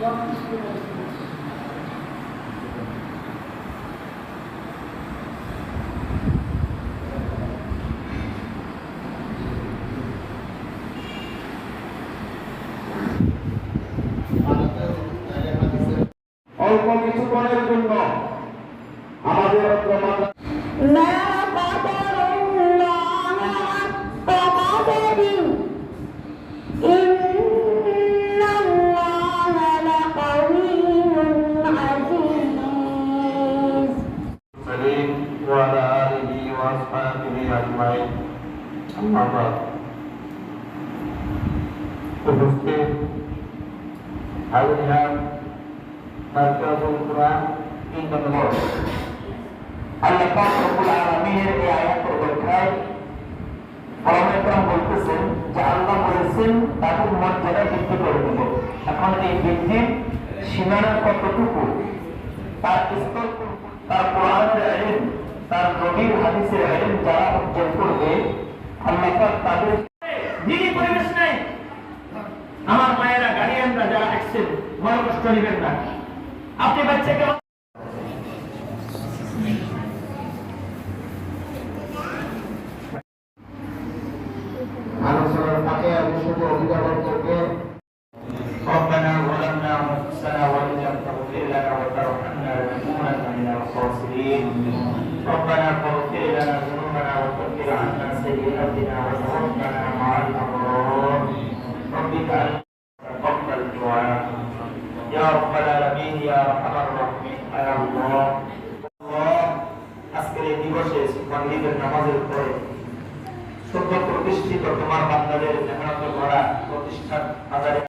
অল্প কিছুক্ষণের জন্য আমাদের وعلى آله وأصحابه أجمعين أما بعد I will have Markazul Quran in the Lord. Allah Pak Rabbul Alamin এই আয়াত পড়ায় পরমেশ্বর বলতেছেন যে আল্লাহ বলেছেন তাদের মর্যাদা বৃদ্ধি করে দেব। এখন এই বৃদ্ধির সীমানা কতটুকু, তার স্তর, তার কোরআনের ইলম, তার নবীর হাদিসের ইলম যারা অর্জন করবে আল্লাহ পাক তাদের দিনী পরিবেশ নাই। আমার মায়েরা গার্ডিয়ানরা যারা আসছেন মনে কষ্ট নেবেন না, আপনি বাচ্চাকে আলোচনার ফাঁকে আমি শুধু অভিভাবকদেরকে ربنا ظلمنا انفسنا وان لم تغفر لنا وترحمنا لنكونن من الخاسرين ربنا فاغفر لنا ذنوبنا وكفر عنا سيئاتنا وتوفنا مع الابرار رب اجعلنا تقبل دعاء يا رب العالمين يا ارحم الراحمين يا الله আজকের এই দিবসে সুবহানাল্লাহের নামাজের পরে সত্য প্রতিষ্ঠিত তোমার বান্দাদের মেহনত করা প্রতিষ্ঠান